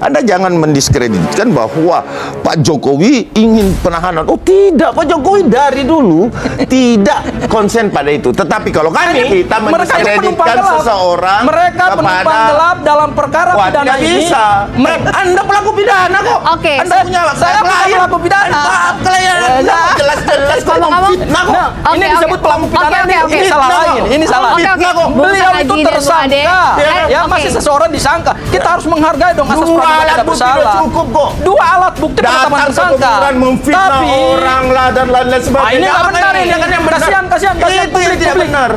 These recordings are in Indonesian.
Anda jangan mendiskreditkan bahwa Pak Jokowi ingin penahanan. Oh tidak, Pak Jokowi dari dulu tidak konsen pada itu. Tetapi kalau kita mendiskreditkan seseorang, mereka penumpang gelap dalam perkara pidana ini. Bisa. Anda pelaku pidana kok. Oke. Anda punya saya bukan pelaku pidana. Klien jelas-jelas kok fitnah kok. Ini disebut pelaku pidana. Ini salah lain. Ini salah. Beliau itu tersangka. Ya masih seseorang disangka. Kita harus menghargai dong asas praduga tidak bersalah. Cukup kok. Dua alat bukti penetapan tersangka. Memfitnah orang lah dan lain-lain sebagainya. Ini nggak benar ini. Kasihan publik tidak benar.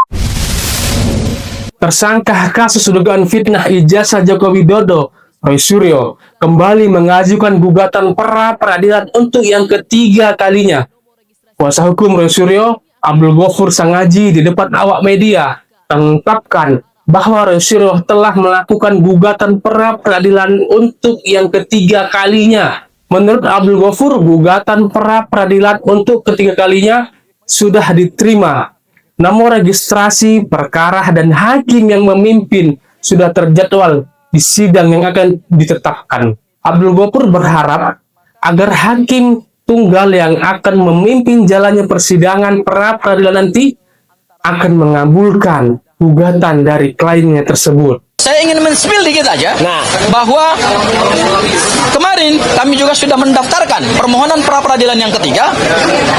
Tersangka kasus dugaan fitnah ijazah Joko Widodo, Roy Suryo, kembali mengajukan gugatan pra peradilan untuk yang ketiga kalinya. Kuasa hukum Roy Suryo, Abdul Ghafur Sangaji, di depan awak media mengungkapkan bahwa Roy Suryo telah melakukan gugatan pra peradilan untuk yang ketiga kalinya. Menurut Abdul Ghafur, gugatan pra peradilan untuk ketiga kalinya sudah diterima. Namun registrasi perkara dan hakim yang memimpin sudah terjadwal di sidang yang akan ditetapkan. Abdul Ghafur berharap agar hakim tunggal yang akan memimpin jalannya persidangan pra peradilan nanti akan mengabulkan gugatan dari kliennya tersebut. Saya ingin men-spill dikit aja, bahwa kemarin kami juga sudah mendaftarkan permohonan pra peradilan yang ketiga,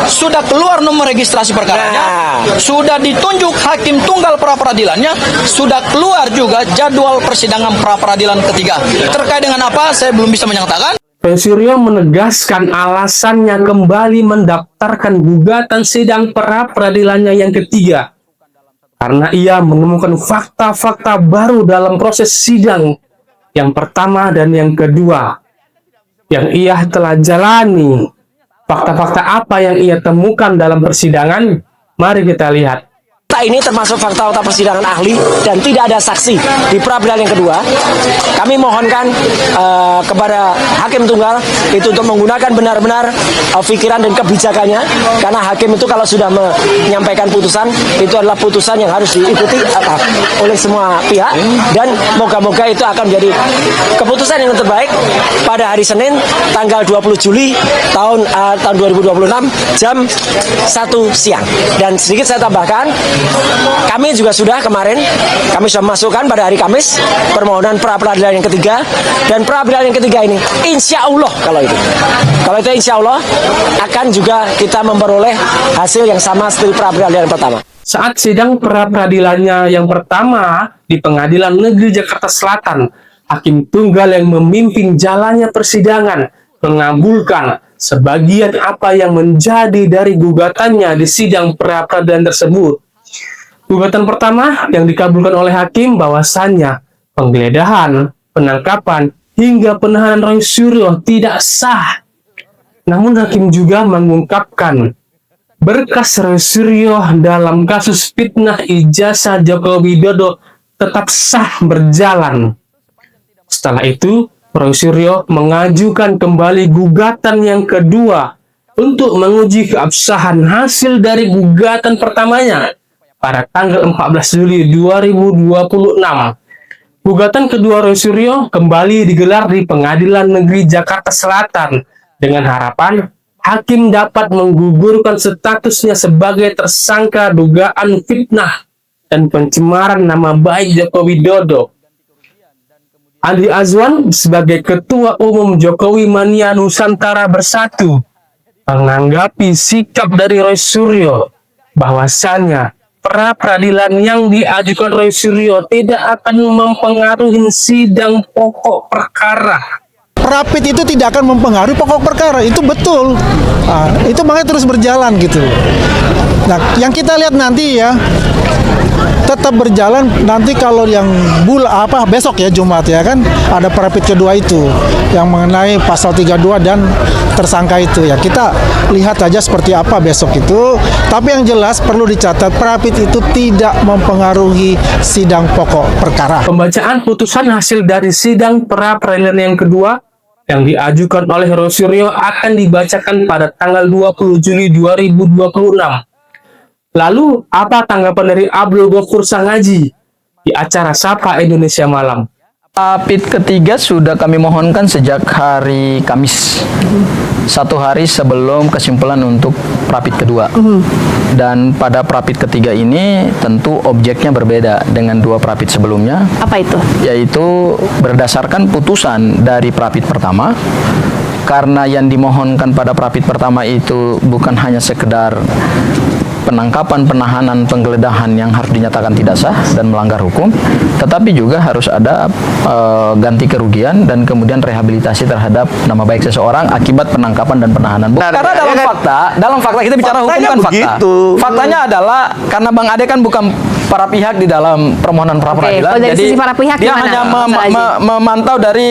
sudah keluar nomor registrasi perkaranya, sudah ditunjuk hakim tunggal pra peradilannya, sudah keluar juga jadwal persidangan pra peradilan ketiga. Terkait dengan apa, saya belum bisa menyatakan. Roy Suryo menegaskan alasannya kembali mendaftarkan gugatan sidang pra peradilannya yang ketiga karena ia menemukan fakta-fakta baru dalam proses sidang yang pertama dan yang kedua yang ia telah jalani. Fakta-fakta apa yang ia temukan dalam persidangan? Mari kita lihat. Ini termasuk fakta-fakta persidangan ahli dan tidak ada saksi di pra peradilan yang kedua. Kami mohonkan kepada hakim tunggal itu untuk menggunakan benar-benar pikiran dan kebijakannya, karena hakim itu kalau sudah menyampaikan putusan itu adalah putusan yang harus diikuti oleh semua pihak, dan moga-moga itu akan menjadi keputusan yang terbaik pada hari Senin tanggal 20 Juli tahun 2026 jam 1 siang. Dan sedikit saya tambahkan, kami juga sudah kemarin, kami sudah masukkan pada hari Kamis permohonan pra peradilan yang ketiga, dan pra peradilan yang ketiga ini insya Allah kalau itu insya Allah akan juga kita memperoleh hasil yang sama seperti pra peradilan yang pertama. Saat sidang pra peradilannya yang pertama di Pengadilan Negeri Jakarta Selatan, hakim tunggal yang memimpin jalannya persidangan mengabulkan sebagian apa yang menjadi dari gugatannya di sidang pra peradilan tersebut. Gugatan pertama yang dikabulkan oleh hakim bahwasannya penggeledahan, penangkapan, hingga penahanan Roy Suryo tidak sah. Namun hakim juga mengungkapkan berkas Roy Suryo dalam kasus fitnah ijazah Joko Widodo tetap sah berjalan. Setelah itu, Roy Suryo mengajukan kembali gugatan yang kedua untuk menguji keabsahan hasil dari gugatan pertamanya pada tanggal 14 Juli 2026. Gugatan kedua Roy Suryo kembali digelar di Pengadilan Negeri Jakarta Selatan dengan harapan hakim dapat menggugurkan statusnya sebagai tersangka dugaan fitnah dan pencemaran nama baik Joko Widodo. Andi Azwan sebagai Ketua Umum Jokowi Mania Nusantara Bersatu menanggapi sikap dari Roy Suryo bahwasannya pra peradilan yang diajukan Roy Suryo tidak akan mempengaruhi sidang pokok perkara. Rapid itu tidak akan mempengaruhi pokok perkara, itu betul. Itu makanya terus berjalan gitu. Nah, yang kita lihat nanti ya, tetap berjalan nanti kalau yang besok ya Jumat ya kan ada rapid kedua itu yang mengenai pasal 32 dan tersangka itu ya, kita lihat aja seperti apa besok itu. Tapi yang jelas perlu dicatat, rapid itu tidak mempengaruhi sidang pokok perkara. Pembacaan putusan hasil dari sidang pra peradilan yang kedua yang diajukan oleh Roy Suryo akan dibacakan pada tanggal 20 Juli 2026. Lalu, apa tanggapan dari Abdul Ghafur Sangaji di acara Sapa Indonesia Malam? Prapit ketiga sudah kami mohonkan sejak hari Kamis, 1 hari sebelum kesimpulan untuk prapit kedua. Dan pada prapit ketiga ini tentu objeknya berbeda dengan 2 prapit sebelumnya, Apa itu? yaitu berdasarkan putusan dari prapit pertama. Karena yang dimohonkan pada prapit pertama itu bukan hanya sekedar penangkapan, penahanan, penggeledahan yang harus dinyatakan tidak sah dan melanggar hukum, tetapi juga harus ada ganti kerugian dan kemudian rehabilitasi terhadap nama baik seseorang akibat penangkapan dan penahanan. Karena dalam fakta kita bicara hukum kan fakta. Begitu. Faktanya adalah karena Bang Ade kan bukan para pihak di dalam permohonan pra peradilan, kalau dari jadi sisi para pihak dia gimana, hanya Mas Raji? memantau dari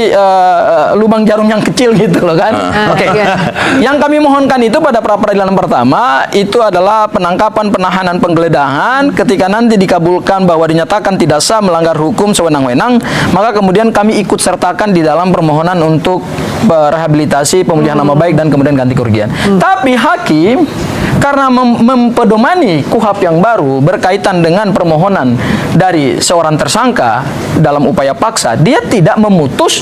lubang jarum yang kecil gitu loh kan. Oke. iya. Yang kami mohonkan itu pada pra peradilan pertama itu adalah penangkapan, penahanan, penggeledahan. Ketika nanti dikabulkan bahwa dinyatakan tidak sah, melanggar hukum sewenang-wenang, maka kemudian kami ikut sertakan di dalam permohonan untuk rehabilitasi, pemulihan nama baik dan kemudian ganti kerugian. Tapi hakim karena mempedomani KUHP yang baru berkaitan dengan permohonan dari seorang tersangka dalam upaya paksa, dia tidak memutus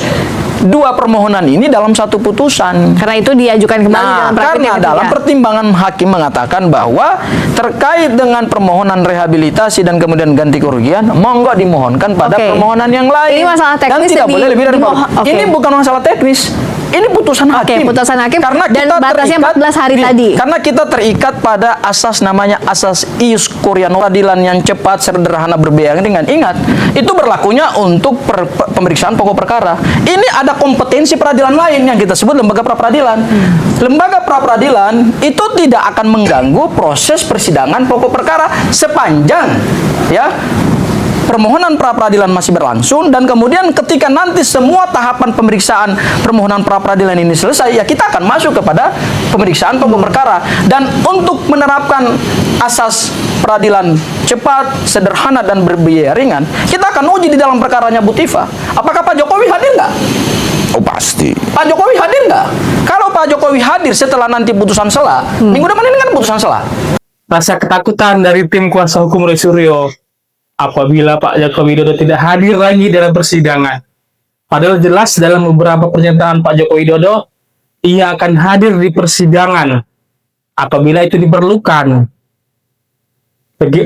2 permohonan ini dalam satu putusan. Karena itu diajukan kembali dalam prapit Karena yang ketiga. dalam pertimbangan hakim mengatakan bahwa terkait dengan permohonan rehabilitasi dan kemudian ganti kerugian, monggo dimohonkan pada Oke. permohonan yang lain. Ini masalah dan teknis tidak boleh lebih dari Oke. Ini bukan masalah teknis. Ini putusan hakim. putusan hakim. Karena Dan kita batasnya terikat 14 hari tadi. Karena kita terikat pada asas namanya asas ius curiano, peradilan yang cepat, sederhana, berbiaya ringan. Ingat, itu berlakunya untuk pemeriksaan pokok perkara. Ini ada kompetensi peradilan lain yang kita sebut lembaga pra peradilan. Lembaga pra peradilan itu tidak akan mengganggu proses persidangan pokok perkara sepanjang ya permohonan pra peradilan masih berlangsung, dan kemudian ketika nanti semua tahapan pemeriksaan permohonan pra peradilan ini selesai, ya kita akan masuk kepada pemeriksaan pokok perkara. Dan untuk menerapkan asas peradilan cepat, sederhana dan berbiaya ringan, kita akan uji di dalam perkaranya Bu Tifa. Apakah Pak Jokowi hadir nggak? Oh pasti. Pak Jokowi hadir nggak? Kalau Pak Jokowi hadir setelah nanti putusan sela, minggu depan ini kan putusan sela. Rasa ketakutan dari tim kuasa hukum Roy Suryo apabila Pak Joko Widodo tidak hadir lagi dalam persidangan. Padahal jelas dalam beberapa pernyataan Pak Joko Widodo, ia akan hadir di persidangan apabila itu diperlukan.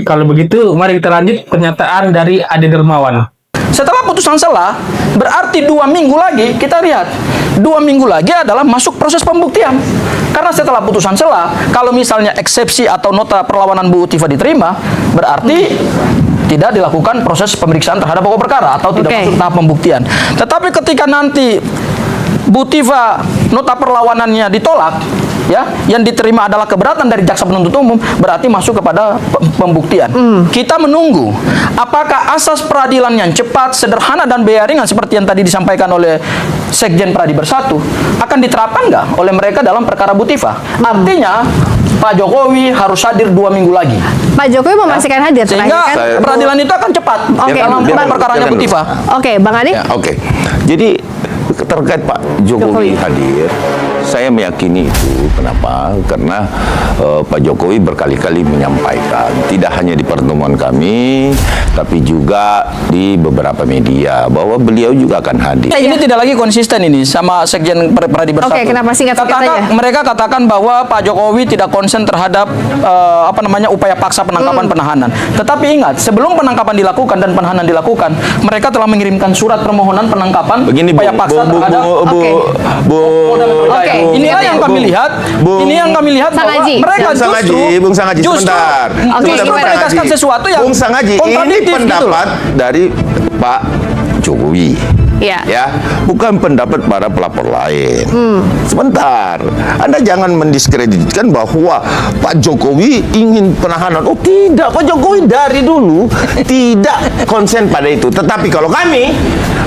Kalau begitu, mari kita lanjut pernyataan dari Ade Dermawan. Setelah putusan sela, berarti 2 minggu lagi, kita lihat 2 minggu lagi adalah masuk proses pembuktian. Karena setelah putusan sela, kalau misalnya eksepsi atau nota perlawanan Bu Tifa diterima, berarti tidak dilakukan proses pemeriksaan terhadap pokok perkara atau tidak Oke. masuk tahap pembuktian. Tetapi ketika nanti Bu Tifa nota perlawanannya ditolak, ya, yang diterima adalah keberatan dari jaksa penuntut umum, berarti masuk kepada pembuktian. Kita menunggu apakah asas peradilan yang cepat, sederhana dan biaya ringan seperti yang tadi disampaikan oleh Sekjen Pradi Bersatu akan diterapkan nggak oleh mereka dalam perkara Bu Tifa. Artinya Pak Jokowi harus hadir 2 minggu lagi. Pak Jokowi memastikan hadir terakhir Sehingga kan? peradilan itu akan cepat Oke, dalam biarkan- perkaranya Bu Tifa. Oke, Bang Adi. Ya, oke. Jadi terkait Pak Jokowi hadir, saya meyakini itu. Kenapa? Karena Pak Jokowi berkali-kali menyampaikan, tidak hanya di pertemuan kami, tapi juga di beberapa media, bahwa beliau juga akan hadir. Ini tidak lagi konsisten ini sama Sekjen Pradi Bersatu. Oke, kenapa singkat-singkat saja? Mereka katakan bahwa Pak Jokowi tidak konsen terhadap upaya paksa penangkapan penahanan. Tetapi ingat, sebelum penangkapan dilakukan dan penahanan dilakukan, mereka telah mengirimkan surat permohonan penangkapan Begini, Bu, upaya paksa terhadap Oke, inilah yang kami lihat. Ini yang kami lihat Sang bahwa Haji. mereka Bung Sangaji, justru sebentar. justru gimana? menegaskan sesuatu yang Bung Sangaji, ini kontradiktif gitu loh. pendapat dari Pak Jokowi. Iya. Ya, bukan pendapat para pelapor lain. Sebentar, Anda jangan mendiskreditkan bahwa Pak Jokowi ingin penahanan. Oh tidak, Pak Jokowi dari dulu tidak konsen pada itu. Tetapi kalau kami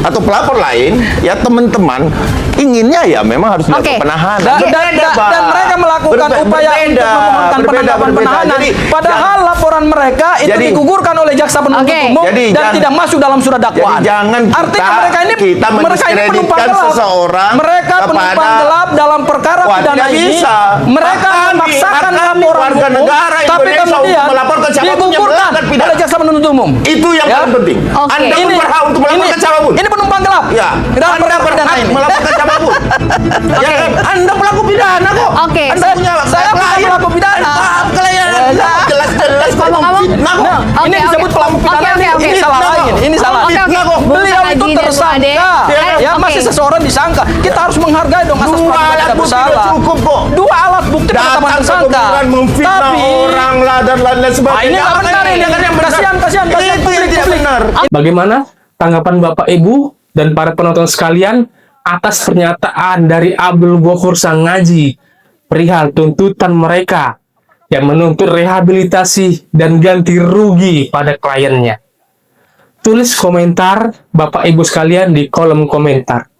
atau pelapor lain, ya teman-teman, inginnya ya memang harus dilakukan Oke. penahanan. Dan mereka melakukan upaya untuk memohonkan penahanan. Jadi, Padahal laporan mereka itu jadi- digugurkan oleh jaksa penuntut Oke. umum Jadi dan jangan- tidak masuk dalam surat dakwaan. Jadi jangan Artinya mereka ini penumpang mendiskreditkan gelap. seseorang Mereka penumpang kepada- gelap dalam perkara Wah, pidana tidak ini. bisa. Mereka Hak kami, memaksakan hak kami, laporan warga hukum, negara tapi Indonesia kemudian untuk melaporkan siapapun yang digugurkan melanggar pidana. oleh jaksa penuntut umum. Itu yang Ya. paling penting. Oke. Anda pun Ini- berhak untuk melaporkan siapapun. Ini penumpang gelap. Ya, Dalam Anda perkara pidana berhak ini. melaporkan siapapun. Ya kan? Anda pelaku pidana kok. Oke. Anda punya Saya bukan klien. pelaku pidana. Klien Anda jelas-jelas kok Ngomong-ngomong- fitnah kok. Oke, Ini oke. disebut pelaku pidana. Oke, oke, Ini oke. salah lain. Ini salah. Oke, oke. Fitnah kok. Beliau itu Lagi, tersangka. Ade. Ya, Oke. masih seseorang disangka. Kita harus menghargai dong asas Dua praduga alat tidak bukti bersalah. udah cukup kok. Dua alat bukti penetapan Datang ke tersangka. kuburan memfitnah Tapi orang lah dan lain-lain sebagainya. ini nggak benar ini. kan yang benar. Kasihan Itu yang publik, tidak publik. benar. Bagaimana tanggapan Bapak Ibu dan para penonton sekalian atas pernyataan dari Abdul Ghaffur Sangaji perihal tuntutan mereka yang menuntut rehabilitasi dan ganti rugi pada kliennya? Tulis komentar Bapak Ibu sekalian di kolom komentar.